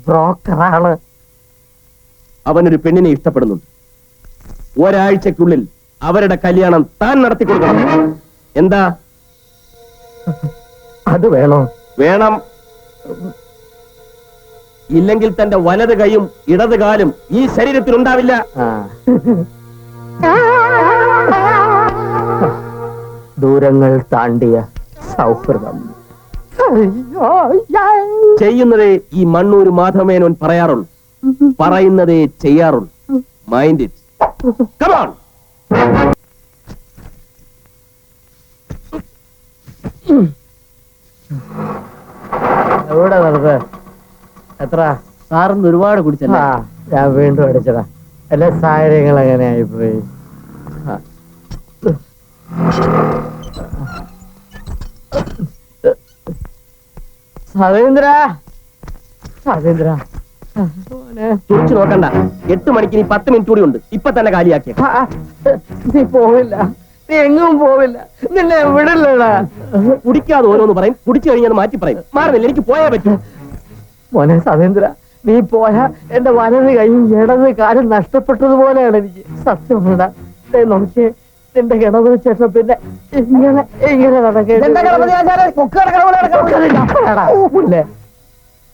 ബ്രോക്കറാണ്. അവനൊരു പെണ്ണിനെ ഇഷ്ടപ്പെടുന്നുണ്ട്. ഒരാഴ്ചക്കുള്ളിൽ അവരുടെ കല്യാണം താൻ നടത്തി കൊടുക്കണം. എന്താ? അത് വേണോ? വേണം. ഇല്ലെങ്കിൽ തന്റെ വലത് കൈയും ഇടത് കാലും ഈ ശരീരത്തിൽ ഉണ്ടാവില്ല. ദൂരങ്ങൾ താണ്ടിയ സൗഹൃദം ചെയ്യുന്നതേ ഈ മണ്ണൂർ മാധവമേനോൻ പറയാറുള്ളൂ, പറയുന്നതേ ചെയ്യാറുള്ളൂ. Mind it. Come on. എവിടെ വെറുതെ? എത്ര? സാറിന് ഒരുപാട് കുടിച്ചല്ല. ഞാൻ വീണ്ടും അടിച്ചതാ. എല്ലാ സാഹചര്യങ്ങൾ അങ്ങനെ ആയിപ്പോയി. സതീന്ദ്ര, സതീന്ദ്ര തുറച്ചു നോക്കണ്ട. 8 മണിക്ക് ഇനി 10 മിനിറ്റ് കൂടി ഉണ്ട്. ഇപ്പൊ തന്നെ കാലിയാക്കിയ. നീ പോവില്ല, നീ എങ്ങും പോവില്ല. നിന്നെ വിടില്ലടാ. കുടിക്കാതെ ഓരോന്ന് പറയും, കുടിച്ചു കഴിഞ്ഞത് മാറ്റി പറയും. മാറുന്നില്ല, എനിക്ക് പോയാ പറ്റും. മോനെ സതീന്ദ്ര, നീ പോയാ എന്റെ വലത് കൈയും ഇടത് കാലും നഷ്ടപ്പെട്ടതുപോലെയാണ് എനിക്ക്. സത്യമുണ്ടാ നോക്കിയേ, നിന്റെ കിണവ് ചേട്ടൻ പിന്നെ ഇങ്ങനെ ഇങ്ങനെ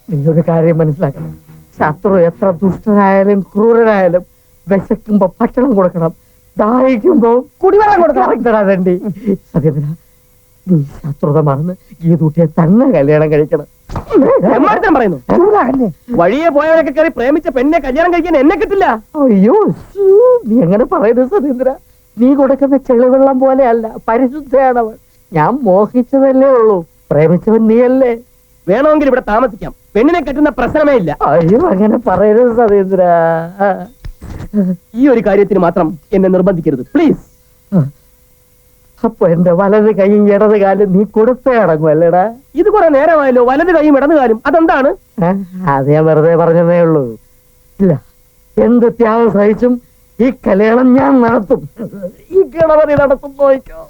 നീയൊരു കാര്യം മനസ്സിലാക്കണം. ശത്രു എത്ര ദുഷ്ടനായാലും ക്രൂരനായാലും വിശക്കുമ്പോ ഭക്ഷണം കൊടുക്കണം, ദാഹിക്കുമ്പോ കുടിവെള്ളം കൊടുക്കണം. വേണ്ടി സത്യത്തിന നീ ശത്രുത മറന്ന് ഗീതൂട്ടിയെ തന്നെ കല്യാണം കഴിക്കണം. പറയുന്നു വഴിയെ പോയവരൊക്കെ കയറി പ്രേമിച്ച പെണ്ണിനെ കല്യാണം കഴിക്കാൻ എന്നെ കിട്ടില്ല. അയ്യോ, നീ എങ്ങനെ പറയുന്നത് സതീന്ദ്ര? നീ കൊടുക്കുന്ന ചെളിവെള്ളം പോലെയല്ല, പരിശുദ്ധയാണവൻ. ഞാൻ മോഹിച്ചതല്ലേ ഉള്ളൂ, പ്രേമിച്ചവൻ നീയല്ലേ. വേണമെങ്കിൽ ഇവിടെ താമസിക്കാം, പെണ്ണിനെ കെട്ടുന്ന പ്രശ്നമേ ഇല്ല. അയ്യോ, അങ്ങനെ പറയരുത് സതീന്ദ്ര. ഈ ഒരു കാര്യത്തിന് മാത്രം എന്നെ നിർബന്ധിക്കരുത് പ്ലീസ്. അപ്പൊ എന്റെ വലത് കൈയും ഇടത് കാലും നീ കൊടുത്തേ അടങ്ങും അല്ലേടാ? ഇത് കുറെ നേരമായല്ലോ, വലത് കൈയും ഇടത് കാലും. അതെന്താണ്? അത് ഞാൻ വെറുതെ പറഞ്ഞതേ ഉള്ളൂ. ഇല്ല, എന്ത് ത്യാഗം സഹിച്ചും ഈ കല്യാണം ഞാൻ നടത്തും. ഈ ഗണപതി നടത്തും. നോക്കോ.